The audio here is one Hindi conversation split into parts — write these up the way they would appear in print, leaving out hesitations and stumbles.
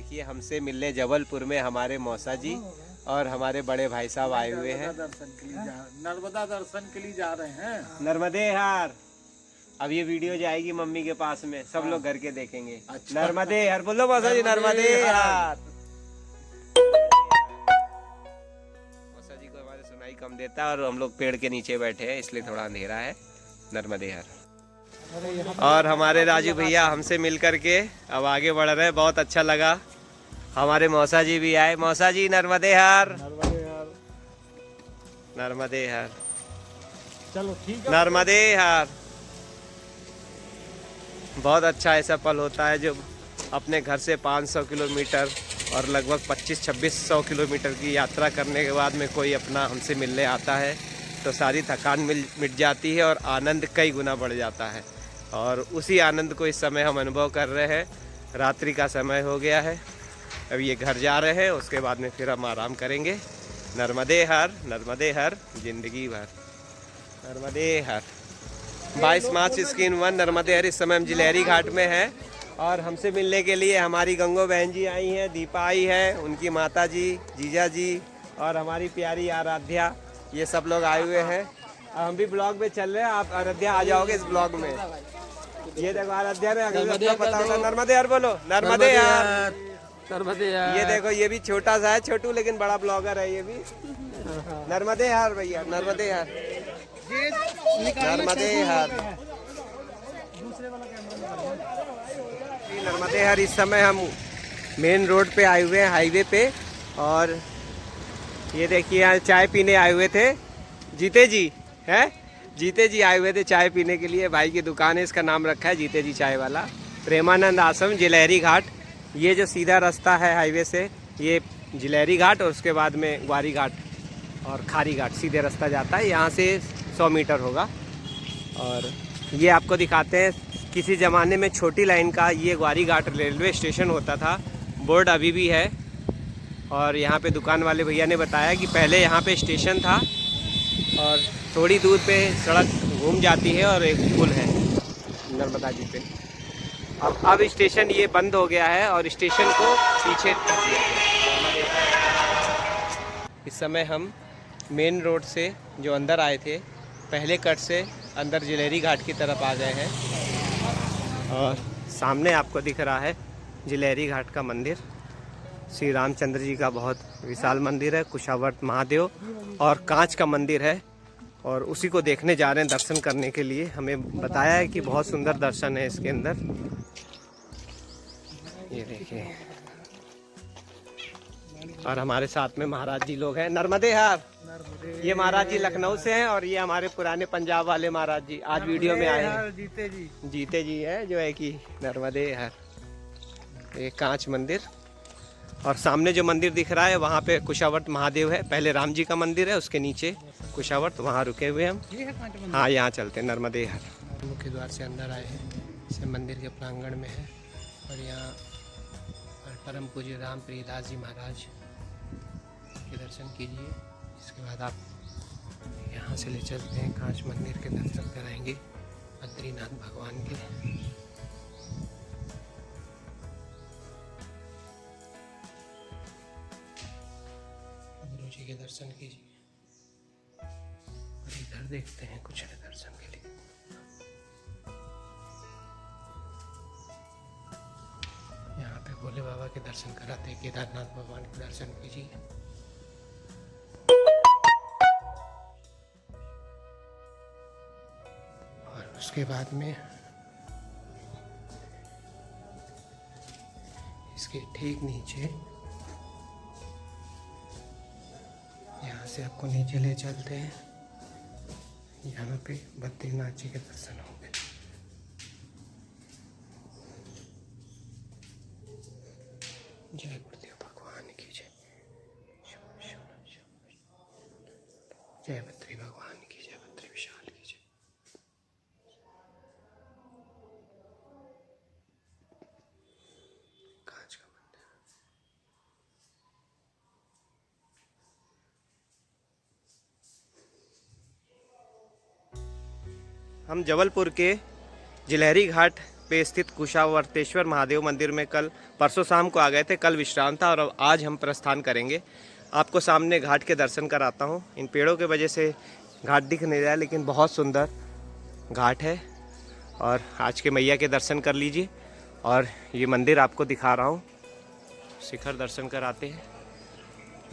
देखिए हमसे मिलने जबलपुर में हमारे मौसा जी और हमारे बड़े भाई साहब आए हुए हैं। नर्मदा दर्शन के लिए जा रहे हैं। नर्मदे हार। अब ये वीडियो जाएगी मम्मी के पास में, सब लोग घर के देखेंगे। अच्छा। नर्मदे हार बोलो मौसा जी, नर्मदे हार। मौसा जी को हमारे सुनाई कम देता है और हम लोग पेड़ के नीचे बैठे हैं इसलिए थोड़ा अंधेरा है। नर्मदे हार। और हमारे राजू भैया हमसे मिल करके अब आगे बढ़ रहे हैं, बहुत अच्छा लगा। हमारे मौसा जी भी आए। मौसा जी नर्मदे हार। नर्मदे हार। चलो ठीक है। नर्मदे हार। बहुत अच्छा ऐसा पल होता है जब अपने घर से 500 किलोमीटर और लगभग 2500-2600 किलोमीटर की यात्रा करने के बाद में कोई अपना हमसे मिलने आता है तो सारी थकान मिट जाती है और आनंद कई गुना बढ़ जाता है। और उसी आनंद को इस समय हम अनुभव कर रहे हैं। रात्रि का समय हो गया है, अब ये घर जा रहे हैं, उसके बाद में फिर हम आराम करेंगे। नर्मदे हर जिंदगी भर। नर्मदे हर। 22 मार्च स्क्रीन 1 नर्मदे हर। इस समय हम जिलेहरी घाट में हैं और हमसे मिलने के लिए हमारी गंगो बहन जी आई हैं, दीपा आई है, उनकी माता जी, जीजा जी और हमारी प्यारी आराध्या, ये सब लोग आए हुए हैं। अब हम भी ब्लॉग में चल रहे हैं, आप आराध्या आ जाओगे इस ब्लॉग में। ये देखो आराध्या ने अगर पता होगा नर्मदे हर बोलो। नर्मदे हर। नर्मदे ये देखो ये भी छोटा सा है, छोटू लेकिन बड़ा ब्लॉगर है ये भी। नर्मदे हर भैया, नर्मदे हर। नर्मदे हर। नर्मदे हर। इस समय हम मेन रोड पे आए हुए हैं, हाईवे पे। और ये देखिए यहाँ चाय पीने आए हुए थे। जीते जी है, जीते जी आए हुए थे चाय पीने के लिए। भाई की दुकान है, इसका नाम रखा है जीते जी चाय वाला। प्रेमानंद आश्रम जिलेहरी घाट। ये जो सीधा रास्ता है हाईवे से, ये जिलेहरी घाट और उसके बाद में ग्वारी घाट और खारी घाट सीधे रास्ता जाता है। यहाँ से 100 मीटर होगा। और ये आपको दिखाते हैं, किसी ज़माने में छोटी लाइन का ये ग्वारी घाट रेलवे स्टेशन होता था। बोर्ड अभी भी है। और यहाँ पे दुकान वाले भैया ने बताया कि पहले यहाँ पे स्टेशन था और थोड़ी दूर पे सड़क घूम जाती है और एक पुल है नर्मदा जी पे। अब स्टेशन ये बंद हो गया है और स्टेशन को पीछे कर दिया गया। इस समय हम मेन रोड से जो अंदर आए थे, पहले कट से अंदर जिलेहरी घाट की तरफ आ गए हैं। और सामने आपको दिख रहा है जिलेहरी घाट का मंदिर। श्री रामचंद्र जी का बहुत विशाल मंदिर है, कुशावर्त महादेव और कांच का मंदिर है। और उसी को देखने जा रहे हैं दर्शन करने के लिए। हमें बताया है कि बहुत सुंदर दर्शन है इसके अंदर। ये देखिए, और हमारे साथ में महाराज जी लोग हैं। नर्मदे हार। ये महाराज जी लखनऊ से हैं और ये हमारे पुराने पंजाब वाले महाराज जी आज वीडियो में आए हैं। जीते जी है जो है कि नर्मदे हार। ये कांच मंदिर और सामने जो मंदिर दिख रहा है वहाँ पे कुशावर्त महादेव है। पहले राम जी का मंदिर है, उसके नीचे कुशावर्त, वहाँ रुके हुए हम। हाँ यहाँ चलते हैं नर्मदे हर। मुख्य द्वार से अंदर आए हैं, इस मंदिर के प्रांगण में है। और यहाँ परम पूज्य राम प्रियदास जी महाराज के दर्शन कीजिए। इसके बाद आप यहाँ से ले चलते हैं कांच मंदिर के दर्शन कराएंगे बद्रीनाथ भगवान के। गुरु जी के दर्शन कीजिए और इधर देखते हैं कुछ है दर्शन के लिए। यहाँ पे भोले बाबा के दर्शन कराते हैं, केदारनाथ भगवान के दर्शन कीजिए। और उसके बाद में इसके ठीक नीचे, यहाँ से आपको नीचे ले चलते हैं। यहाँ पे बद्रीनाथ जी के दर्शन होंगे। जय गुरुदेव भगवान की जय। जय बद्री भगवान की जय, बद्री विशाल की जय। कांच का मंदिर। हम जबलपुर के जिलेहरी घाट पे स्थित कुशावर्तेश्वर महादेव मंदिर में कल परसों शाम को आ गए थे। कल विश्राम था और अब आज हम प्रस्थान करेंगे। आपको सामने घाट के दर्शन कराता हूँ। इन पेड़ों के वजह से घाट दिख नहीं रहा है, लेकिन बहुत सुंदर घाट है। और आज के मैया के दर्शन कर लीजिए। और ये मंदिर आपको दिखा रहा हूँ, शिखर दर्शन कराते हैं।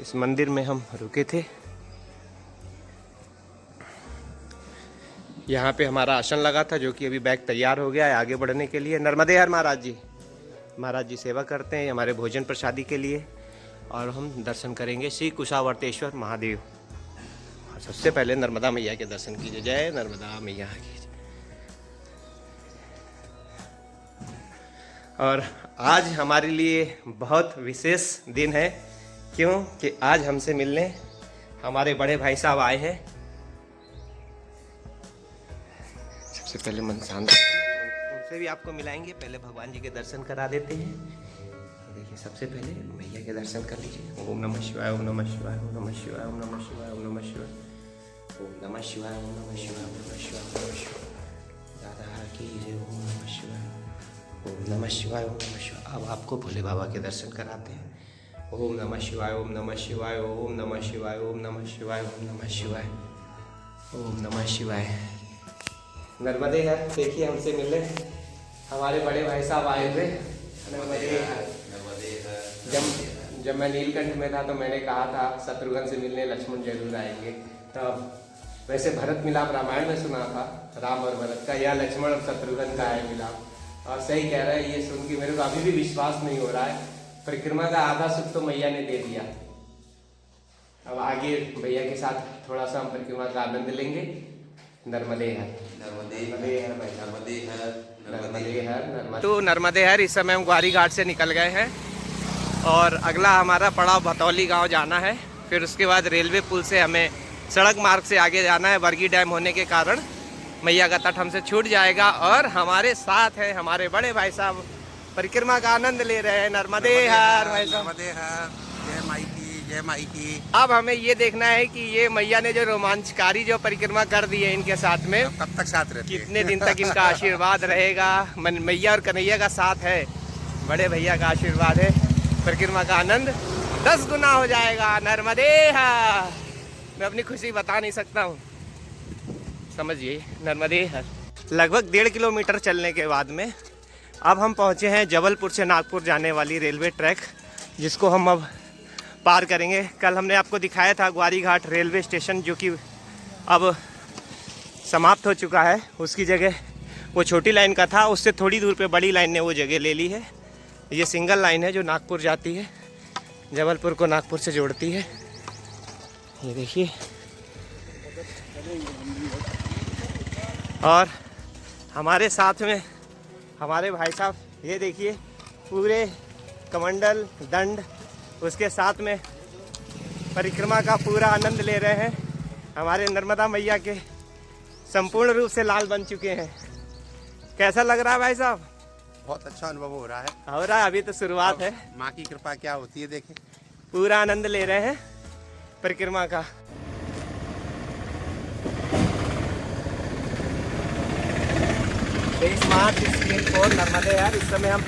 इस मंदिर में हम रुके थे। यहाँ पे हमारा आसन लगा था, जो कि अभी बैग तैयार हो गया है आगे बढ़ने के लिए। नर्मदे हर महाराज जी सेवा करते हैं हमारे भोजन प्रसादी के लिए। और हम दर्शन करेंगे श्री कुशावर्तेश्वर महादेव। और सबसे पहले नर्मदा मैया के दर्शन कीजिए। जय नर्मदा मैया की। और आज हमारे लिए बहुत विशेष दिन है, क्यों कि आज हमसे मिलने हमारे बड़े भाई साहब आए हैं। सबसे पहले मन शांत, उनसे भी आपको मिलाएंगे। पहले भगवान जी के दर्शन करा देते हैं। देखिए, सबसे पहले मैया के दर्शन कर लीजिए। ओम नमः शिवाय, ओम नमः शिवाय, ओम नमः शिवाय, ओम नमः शिवाय, ओम नमः शिवाय, ओम नमः शिवाय, ओम नमः शिवाय, ओम नमः शिवाय, ओम नमः शिवाय। दादा की जय। ओम नमः शिवाय, ओम नमः शिवाय, ओम नमः शिवाय। अब आपको भोले बाबा के दर्शन कराते हैं। ओम नमः शिवाय, ओम नमः शिवाय, ओम नमः शिवाय, ओम नमः शिवाय, ओम नमः शिवाय, ओम नमः शिवाय। नर्मदे है, देखिए हमसे मिले हमारे बड़े भाई साहब आए हुए। जब मैं नीलकंठ में था तो मैंने कहा था शत्रुघ्न से मिलने लक्ष्मण जरूर आएंगे। तब वैसे भरत मिलाप रामायण में सुना था, राम और भरत का, या लक्ष्मण और शत्रुघ्न का है मिलाप। और सही कह रहे हैं, ये सुन के मेरे को अभी भी विश्वास नहीं हो रहा है। परिक्रमा का आधा सुख तो मैया ने दे दिया। अब आगे भैया के साथ थोड़ा सा हम परिक्रमा का आनंद लेंगे। नर्मदे हर, नर्मदे हर, नर्मदे हर, नर्मदे हर। तो नर्मदे हर, इस समय हम ग्वारी घाट से निकल गए हैं और अगला हमारा पड़ाव भतौली गांव जाना है। फिर उसके बाद रेलवे पुल से हमें सड़क मार्ग से आगे जाना है। बरगी डैम होने के कारण मैया का तट हमसे छूट जाएगा। और हमारे साथ है हमारे बड़े भाई साहब, परिक्रमा का आनंद ले रहे हैं। नर्मदे हर भाई साहब, नर्मदे हर। जय माई की, जय माई की। अब हमें ये देखना है कि ये मैया ने जो रोमांचकारी जो परिक्रमा कर दी है इनके साथ में, कब तक साथ रहते हैं? कितने दिन तक इनका आशीर्वाद रहेगा। मैया और कन्हैया का साथ है, बड़े भैया का आशीर्वाद है। परिक्रमा का आनंद 10 गुना हो जाएगा। नर्मदे हर, मैं अपनी खुशी बता नहीं सकता हूँ, समझिए। नर्मदे हर। लगभग 1.5 किलोमीटर चलने के बाद में अब हम पहुँचे हैं जबलपुर से नागपुर जाने वाली रेलवे ट्रैक, जिसको हम अब पार करेंगे। कल हमने आपको दिखाया था ग्वारी घाट रेलवे स्टेशन, जो कि अब समाप्त हो चुका है। उसकी जगह वो छोटी लाइन का था, उससे थोड़ी दूर पे बड़ी लाइन ने वो जगह ले ली है। ये सिंगल लाइन है जो नागपुर जाती है, जबलपुर को नागपुर से जोड़ती है। ये देखिए, और हमारे साथ में हमारे भाई साहब, ये देखिए पूरे कमंडल दंड, उसके साथ में परिक्रमा का पूरा आनंद ले रहे हैं। हमारे नर्मदा मैया के संपूर्ण रूप से लाल बन चुके हैं। कैसा लग रहा है भाई साहब? बहुत अच्छा अनुभव हो रहा है। हो रहा है, अभी तो शुरुआत है। माँ की कृपा क्या होती है, देखें। पूरा आनंद ले रहे हैं परिक्रमा का। मार्च 4 नर्मदे हर। इस समय हम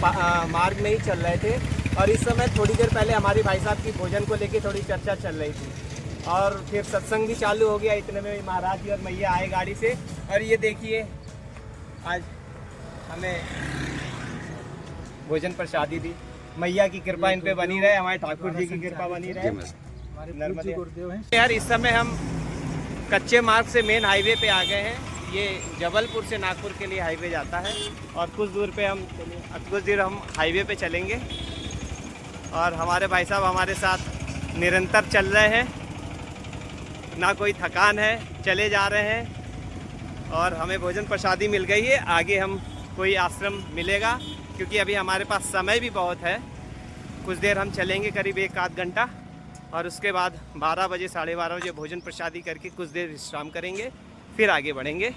मार्ग में ही चल रहे थे और इस समय थोड़ी देर पहले हमारी भाई साहब की भोजन को लेके थोड़ी चर्चा चल रही थी और फिर सत्संग भी चालू हो गया। इतने में महाराज जी और मैया आए गाड़ी से। और ये देखिए, आज हमें भोजन प्रसादी दी। मैया की कृपा इन पे बनी रहे, हमारे ठाकुर जी की कृपा बनी रहे। नर्मदे यार, इस समय हम कच्चे मार्ग से मेन हाईवे पे आ गए हैं। ये जबलपुर से नागपुर के लिए हाईवे जाता है और कुछ दूर हम हाईवे पे चलेंगे। और हमारे भाई साहब हमारे साथ निरंतर चल रहे हैं, ना कोई थकान है, चले जा रहे हैं। और हमें भोजन प्रसादी मिल गई है। आगे हम कोई आश्रम मिलेगा, क्योंकि अभी हमारे पास समय भी बहुत है। कुछ देर हम चलेंगे, करीब 1-8 घंटा, और उसके बाद 12 बजे 12:30 बजे भोजन प्रसादी करके कुछ देर विश्राम करेंगे, फिर आगे बढ़ेंगे।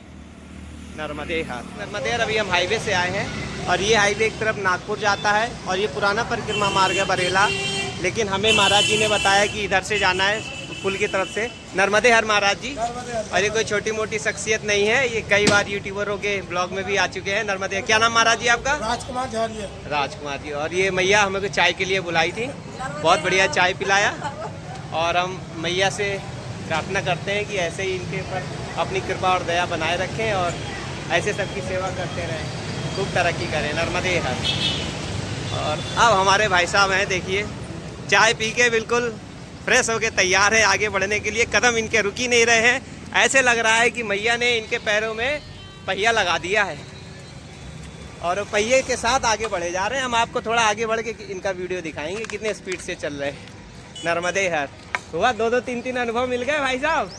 नर्मदे हर अभी हम हाईवे से आए हैं और ये हाईवे एक तरफ नागपुर जाता है और ये पुराना परिक्रमा मार्ग है बरेला। लेकिन हमें महाराज जी ने बताया कि इधर से जाना है पुल की तरफ से। नर्मदे हर महाराज जी। और ये कोई छोटी मोटी शख्सियत नहीं है, ये कई बार यूट्यूबरों के ब्लॉग में भी आ चुके हैं। नर्मदे, क्या नाम महाराज जी आपका? राजकुमार झारिया। राजकुमार जी। और ये मैया हमें को चाय के लिए बुलाई थी, बहुत बढ़िया चाय पिलाया। और हम मैया से प्रार्थना करते हैं कि ऐसे ही इनके ऊपर अपनी कृपा और दया बनाए रखें और ऐसे सबकी सेवा करते रहें, खूब तरक्की करें। नर्मदे हर। और अब हमारे भाई साहब हैं, देखिए चाय पी के बिल्कुल फ्रेश होके तैयार है आगे बढ़ने के लिए। कदम इनके रुक ही नहीं रहे हैं, ऐसे लग रहा है कि मैया ने इनके पैरों में पहिया लगा दिया है और पहिए के साथ आगे बढ़े जा रहे हैं। हम आपको थोड़ा आगे बढ़ के इनका वीडियो दिखाएंगे कितने स्पीड से चल रहे हैं। नर्मदे हर। हुआ 2-2 3-3 अनुभव मिल गए भाई साहब?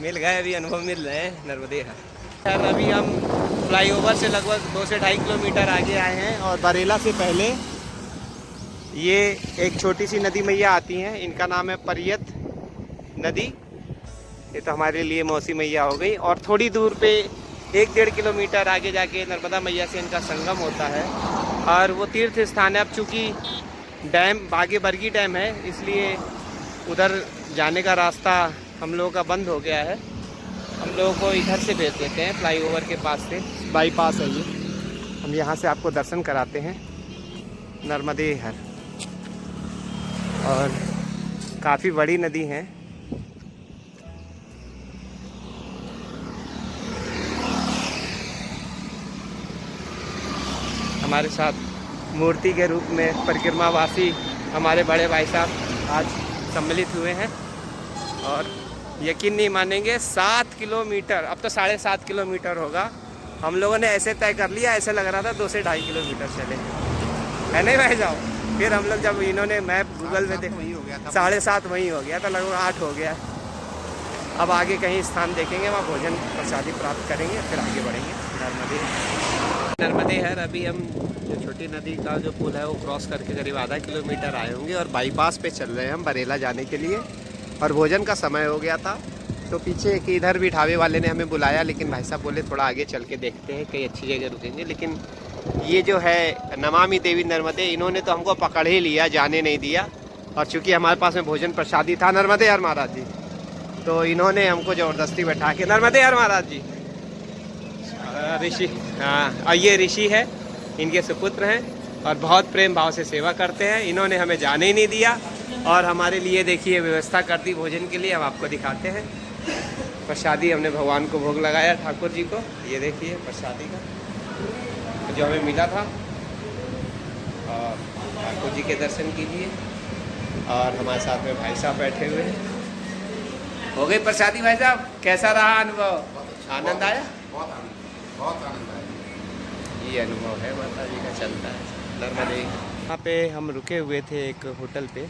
मिल गए, अभी अनुभव मिल रहे हैं। नर्मदे हर। अभी हम फ्लाईओवर से लगभग 2 से 2.5 किलोमीटर आगे आए हैं और बरेला से पहले ये एक छोटी सी नदी मैया आती हैं, इनका नाम है परियत नदी। ये तो हमारे लिए मौसी मैया हो गई। और थोड़ी दूर पे 1-1.5 किलोमीटर आगे जाके नर्मदा मैया से इनका संगम होता है और वो तीर्थ स्थान है। अब चूँकि डैम बागे बरगी डैम है, इसलिए उधर जाने का रास्ता हम लोगों का बंद हो गया है। हम लोगों को इधर से भेज देते हैं, फ्लाईओवर के पास से, बाईपास है ये। हम यहाँ से आपको दर्शन कराते हैं। नर्मदे हर। और काफ़ी बड़ी नदी है। हमारे साथ मूर्ति के रूप में परिक्रमावासी हमारे बड़े भाई साहब आज सम्मिलित हुए हैं। और यकीन नहीं मानेंगे, 7 किलोमीटर, अब तो 7.5 किलोमीटर होगा, हम लोगों ने ऐसे तय कर लिया, ऐसे लग रहा था 2 से 2.5 किलोमीटर चले, है नहीं भाई साहब? फिर हम लोग जब इन्होंने मैप गूगल में देखा, 7.5 वहीं हो गया था, लगभग 8 हो गया। अब आगे कहीं स्थान देखेंगे, वहाँ भोजन प्रसादी प्राप्त करेंगे, फिर आगे बढ़ेंगे। नर्मदे हर। अभी हम जो छोटी नदी का जो पुल है वो क्रॉस करके करीब आधा किलोमीटर आए होंगे और बाईपास पे चल रहे हैं हम बरेला जाने के लिए। और भोजन का समय हो गया था तो पीछे कि इधर भी ढाबे वाले ने हमें बुलाया, लेकिन भाई साहब बोले थोड़ा आगे चल के देखते हैं, कहीं अच्छी जगह रुकेंगे। लेकिन ये जो है नमामि देवी नर्मदे, इन्होंने तो हमको पकड़ ही लिया, जाने नहीं दिया। और चूँकि हमारे पास में भोजन प्रसादी था, नर्मदे हर महाराज जी, तो इन्होंने हमको ज़बरदस्ती बैठा के, नर्मदे हर महाराज जी। ऋषि, हाँ, और ये ऋषि है, इनके सुपुत्र हैं और बहुत प्रेम भाव से सेवा करते हैं। इन्होंने हमें जाने ही नहीं दिया और हमारे लिए देखिए व्यवस्था कर दी भोजन के लिए। हम आपको दिखाते हैं प्रसादी। हमने भगवान को भोग लगाया, ठाकुर जी को। ये देखिए प्रसादी का जो हमें मिला था। और ठाकुर जी के दर्शन कीजिए। और हमारे साथ में भाई साहब बैठे हुए हैं। हो गई प्रसादी भाई साहब? कैसा रहा अनुभव? आनंद आया? बहुत आनंद आया। ये अनुभव है माता जी का चलता है। नर्मदे। वहाँ पे हम रुके हुए थे एक होटल पे,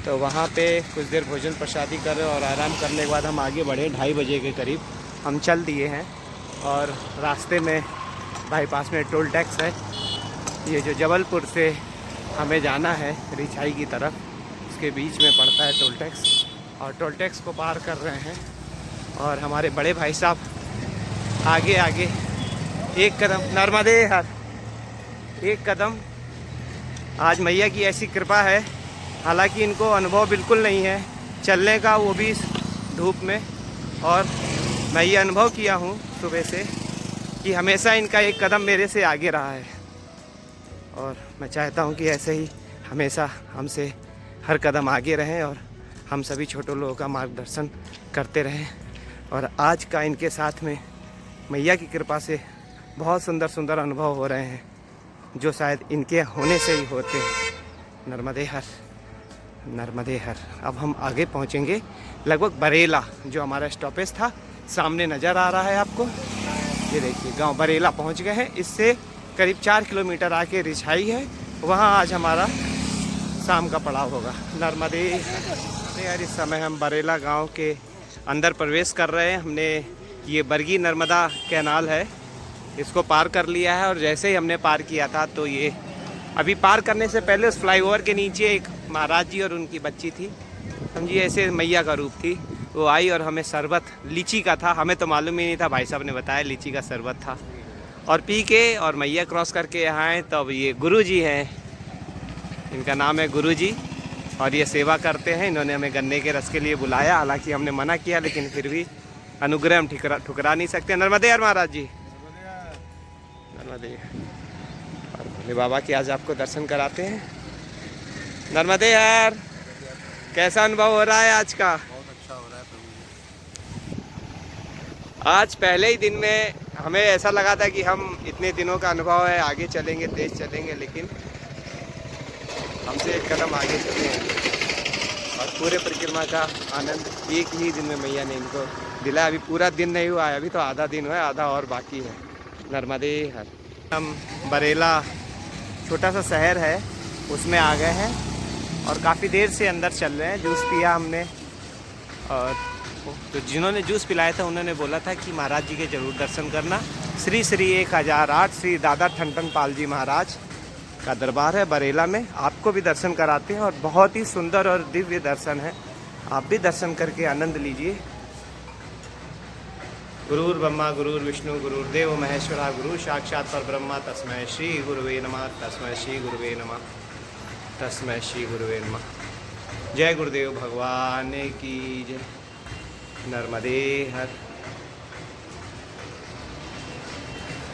तो वहाँ पे कुछ देर भोजन प्रसादी कर और आराम करने के बाद हम आगे बढ़े। 2:30 बजे के करीब हम चल दिए हैं। और रास्ते में बाईपास में टोल टैक्स है। ये जो जबलपुर से हमें जाना है रिछाई की तरफ, उसके बीच में पड़ता है टोल टैक्स। और टोल टैक्स को पार कर रहे हैं और हमारे बड़े भाई साहब आगे आगे एक कदम, नर्मदे हर, एक कदम। आज मैया की ऐसी कृपा है, हालांकि इनको अनुभव बिल्कुल नहीं है चलने का, वो भी धूप में। और मैं ये अनुभव किया हूँ सुबह से कि हमेशा इनका एक कदम मेरे से आगे रहा है। और मैं चाहता हूँ कि ऐसे ही हमेशा हमसे हर कदम आगे रहें और हम सभी छोटे लोगों का मार्गदर्शन करते रहें। और आज का इनके साथ में मैया की कृपा से बहुत सुंदर सुंदर अनुभव हो रहे हैं, जो शायद इनके होने से ही होते हैं। नर्मदे हर, नर्मदे हर। अब हम आगे पहुंचेंगे लगभग बरेला, जो हमारा स्टॉपेज था, सामने नज़र आ रहा है आपको। ये देखिए गांव बरेला पहुंच गए हैं। इससे करीब 4 किलोमीटर आके रिछाई है, वहां आज हमारा शाम का पड़ाव होगा। नर्मदे यार। इस समय हम बरेला गांव के अंदर प्रवेश कर रहे हैं। हमने ये बरगी नर्मदा कैनाल है, इसको पार कर लिया है। और जैसे ही हमने पार किया था तो ये अभी पार करने से पहले उस फ्लाईओवर के नीचे एक महाराज जी और उनकी बच्ची थी, समझिए ऐसे मैया का रूप थी। वो आई और हमें शरबत, लीची का था, हमें तो मालूम ही नहीं था, भाई साहब ने बताया लीची का शरबत था, और पी के और मैया क्रॉस करके यहाँ आए। तब ये गुरु जी हैं, इनका नाम है गुरु जी, और ये सेवा करते हैं। इन्होंने हमें गन्ने के रस के लिए बुलाया, हालांकि हमने मना किया, लेकिन फिर भी अनुग्रह हम ठुकरा नहीं सकते। नर्मदे यार महाराज जी, नर्मदे। और भोले बाबा के आज आपको दर्शन कराते हैं। नर्मदे यार, कैसा अनुभव हो रहा है आज का? बहुत अच्छा हो रहा है प्रभु। आज पहले ही दिन में हमें ऐसा लगा था कि हम इतने दिनों का अनुभव है, आगे चलेंगे, तेज चलेंगे, लेकिन हमसे एक कदम आगे चले हैं। और पूरे परिक्रमा का आनंद एक ही दिन में मैया ने इनको दिला। अभी पूरा दिन नहीं हुआ है, अभी तो आधा दिन हुआ है, आधा और बाकी है। नर्मदे हर। हम बरेला छोटा सा शहर है उसमें आ गए हैं और काफ़ी देर से अंदर चल रहे हैं। जूस पिया हमने, और तो जिन्होंने जूस पिलाया था उन्होंने बोला था कि महाराज जी के ज़रूर दर्शन करना। श्री श्री 1008 श्री दादा ठन पाल जी महाराज का दरबार है बरेला में। आपको भी दर्शन कराते हैं और बहुत ही सुंदर और दिव्य दर्शन है। आप भी दर्शन करके आनंद लीजिए। गुरुर् ब्रह्मा गुरुर् विष्णु गुरुर्देव महेश्वरा गुरु साक्षात परब्रह्मा तस्मै श्री गुरुवे नमः तस्मै श्री गुरुवे नमः तस्मै श्री गुरुवे नमः। जय गुरुदेव भगवान की जय। नर्मदे हर,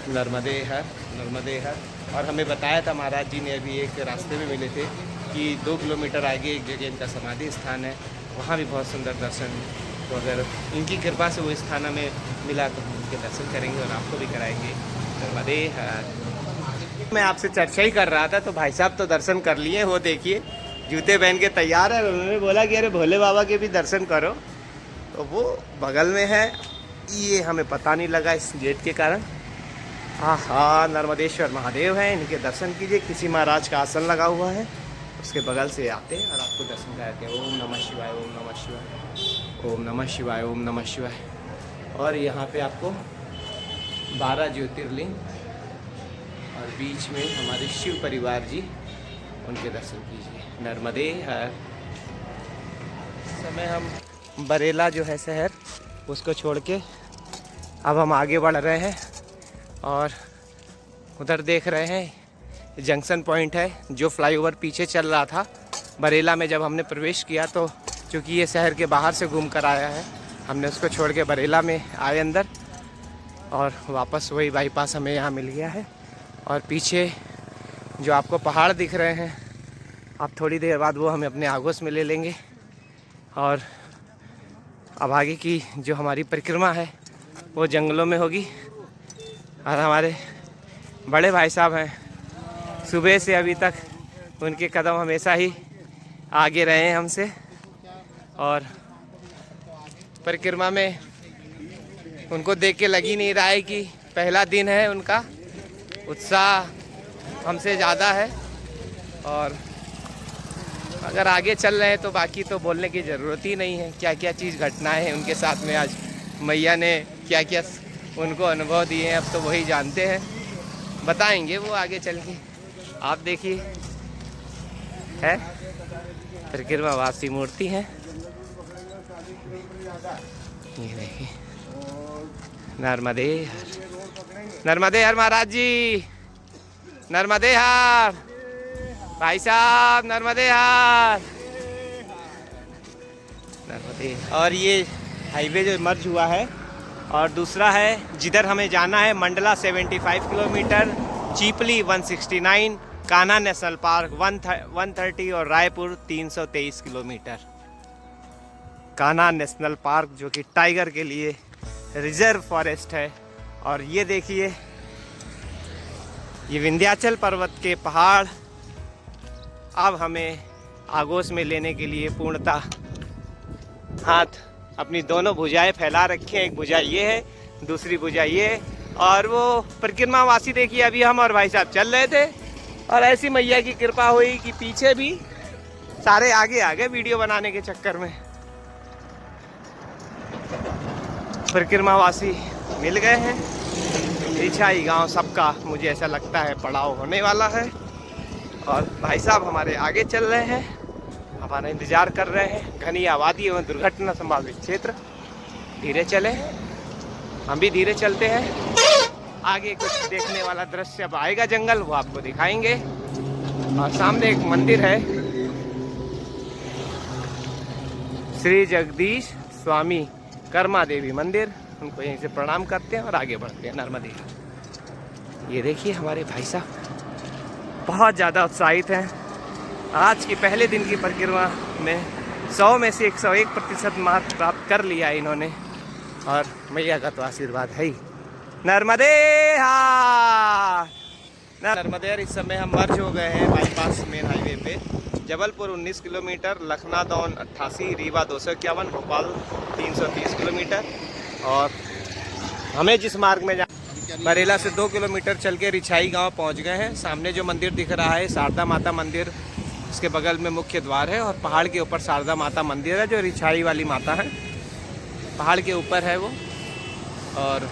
नर्मदे हर, नर्मदे हर। और हमें बताया था महाराज जी ने अभी एक रास्ते में मिले थे कि 2 किलोमीटर आगे एक जगह इनका समाधि स्थान है, वहाँ भी बहुत सुंदर दर्शन। तो अगर इनकी कृपा से वो स्थान हमें मिला तो हम उनके दर्शन करेंगे और आपको भी कराएंगे। नर्मदे हर। मैं आपसे चर्चा ही कर रहा था तो भाई साहब तो दर्शन कर लिए। वो देखिए जूते पहन के तैयार है। उन्होंने बोला कि अरे भोले बाबा के भी दर्शन करो, तो वो बगल में है। ये हमें पता नहीं लगा इस गेट के कारण। हाँ, नर्मदेश्वर महादेव हैं, इनके दर्शन कीजिए। किसी महाराज का आसन लगा हुआ है, उसके बगल से आते हैं और आपको दर्शन कराते हैं। ओम नमः शिवाय, ओम नमः शिवाय, ओम नमः शिवाय, ओम नमः शिवाय। और यहाँ पे आपको 12 ज्योतिर्लिंग और बीच में हमारे शिव परिवार जी, उनके दर्शन कीजिए। नर्मदे हर। समय हम बरेला जो है शहर, उसको छोड़ के अब हम आगे बढ़ रहे हैं और उधर देख रहे हैं जंक्शन पॉइंट है। जो फ्लाईओवर पीछे चल रहा था बरेला में, जब हमने प्रवेश किया तो चूँकि ये शहर के बाहर से घूम कर आया है, हमने उसको छोड़ के बरेला में आए अंदर और वापस वही बाईपास हमें यहाँ मिल गया है। और पीछे जो आपको पहाड़ दिख रहे हैं, आप थोड़ी देर बाद वो हमें अपने आगोश में ले लेंगे। और अब आगे की जो हमारी परिक्रमा है वो जंगलों में होगी। और हमारे बड़े भाई साहब हैं, सुबह से अभी तक उनके कदम हमेशा ही आगे रहे हैं हमसे। और परिक्रमा में उनको देख के लग ही नहीं रहा है कि पहला दिन है। उनका उत्साह हमसे ज़्यादा है। और अगर आगे चल रहे हैं तो बाकी तो बोलने की ज़रूरत ही नहीं है। क्या क्या चीज़ घटनाएं हैं उनके साथ में, आज मैया ने क्या क्या उनको अनुभव दिए हैं, अब तो वही जानते हैं, बताएंगे वो आगे चल के। आप देखिए, है परिक्रमा वासी मूर्ति है। ये देखिए, नर्मदे हर, नर्मदे हर महाराज जी, नर्मदे हर भाई साहब, नर्मदे हर, नर्मदे। और ये हाईवे जो मर्ज हुआ है, और दूसरा है जिधर हमें जाना है Mandla 75 kilometre, cheaply 169, Kanha national park 130 और Raipur 323 kilometre. Kanha national park जो कि टाइगर के लिए रिजर्व फॉरेस्ट है। और ये देखिए, ये विंध्याचल पर्वत के पहाड़ अब हमें आगोश में लेने के लिए पूर्णतः हाथ अपनी दोनों भुजाएं फैला रखे हैं। एक भुजा ये है, दूसरी भुजा ये है। और वो परिक्रमा वासी देखिए, अभी हम और भाई साहब चल रहे थे और ऐसी मैया की कृपा हुई कि पीछे भी सारे आगे आ गए वीडियो बनाने के चक्कर में। परिक्रमा वासी मिल गए हैं। रिछाई गांव सबका मुझे ऐसा लगता है पड़ाव होने वाला है। और भाई साहब हमारे आगे चल रहे हैं, हमारा इंतजार कर रहे हैं। घनी आबादी एवं दुर्घटना संभावित क्षेत्र, धीरे चले, हम भी धीरे चलते हैं। आगे कुछ देखने वाला दृश्य अब आएगा, जंगल, वो आपको दिखाएंगे। और सामने एक मंदिर है, श्री जगदीश स्वामी कर्मा देवी मंदिर, उनको यहीं से प्रणाम करते हैं और आगे बढ़ते हैं नर्मदे। ये देखिए हमारे भाई साहब बहुत ज़्यादा उत्साहित हैं। आज की पहले दिन की परिक्रमा में 100 में से 101% मार्क प्राप्त कर लिया इन्होंने, और मैया का तो आशीर्वाद है ही। नर्मदे हार। नर्मदे। इस समय हम मर्ज हो गए हैं बाईपास मेन हाईवे पे। Jabalpur 19 kilometre, Lakhnadon 88, Rewa 251, Bhopal 330 kilometre. और हमें जिस मार्ग में बरेला से 2 किलोमीटर चल के रिछाई गांव पहुंच गए हैं। सामने जो मंदिर दिख रहा है शारदा माता मंदिर, उसके बगल में मुख्य द्वार है, और पहाड़ के ऊपर शारदा माता मंदिर है जो रिछाई वाली माता है, पहाड़ के ऊपर है वो। और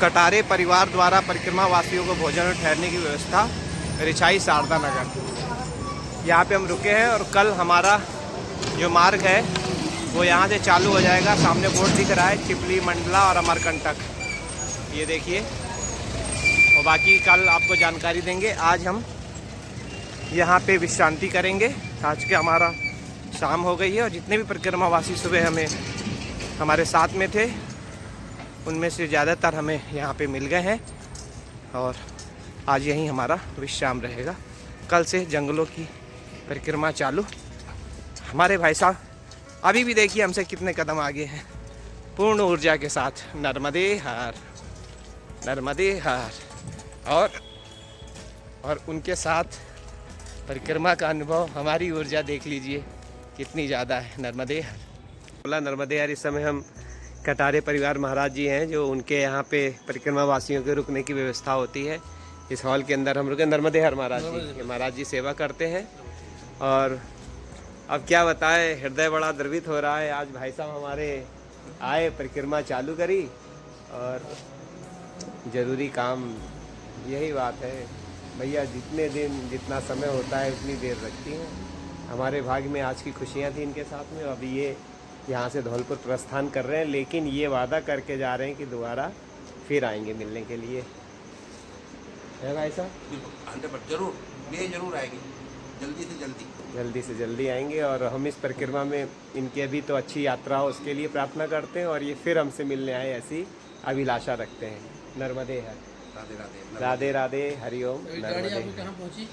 कटारे परिवार द्वारा परिक्रमा वासियों को भोजन और ठहरने की व्यवस्था, रिछाई शारदा नगर, यहाँ पे हम रुके हैं। और कल हमारा जो मार्ग है वो यहाँ से चालू हो जाएगा। सामने बोर्ड दिख रहा है चिपली, मंडला और अमरकंटक, ये देखिए। और बाकी कल आपको जानकारी देंगे। आज हम यहाँ पे विश्रांति करेंगे। आज के हमारा शाम हो गई है, और जितने भी परिक्रमावासी सुबह हमें हमारे साथ में थे उनमें से ज़्यादातर हमें यहाँ पे मिल गए हैं, और आज यहीं हमारा विश्राम रहेगा। कल से जंगलों की परिक्रमा चालू। हमारे भाई साहब अभी भी देखिए हमसे कितने कदम आगे हैं, पूर्ण ऊर्जा के साथ। नर्मदे हार, नर्मदे हार। और उनके साथ परिक्रमा का अनुभव, हमारी ऊर्जा देख लीजिए कितनी ज़्यादा है। नर्मदे हार। बोला नर्मदे हार। इस समय हम कटारे परिवार महाराज जी हैं, जो उनके यहाँ पे परिक्रमा वासियों के रुकने की व्यवस्था होती है। इस हॉल के अंदर हम रुके। नर्मदे हर महाराज जी, ये महाराज जी सेवा करते हैं। और अब क्या बताएं, हृदय बड़ा द्रवित हो रहा है। आज भाई साहब हमारे आए, परिक्रमा चालू करी, और ज़रूरी काम, यही बात है भैया, जितने दिन जितना समय होता है उतनी देर रखती हैं। हमारे भाग्य में आज की खुशियाँ थी इनके साथ में। अभी ये यहाँ से धौलपुर प्रस्थान कर रहे हैं, लेकिन ये वादा करके जा रहे हैं कि दोबारा फिर आएंगे मिलने के लिए, है भाई साहब? जरूर, ये जरूर आएगी, जल्दी से जल्दी आएंगे। और हम इस परिक्रमा में इनकी अभी तो अच्छी यात्रा हो उसके लिए प्रार्थना करते हैं, और ये फिर हमसे मिलने आए ऐसी अभिलाषा रखते हैं। नर्मदे हर। राधे राधे। राधे राधे, हरिओम। गाड़ी आपकी कहाँ पहुँची?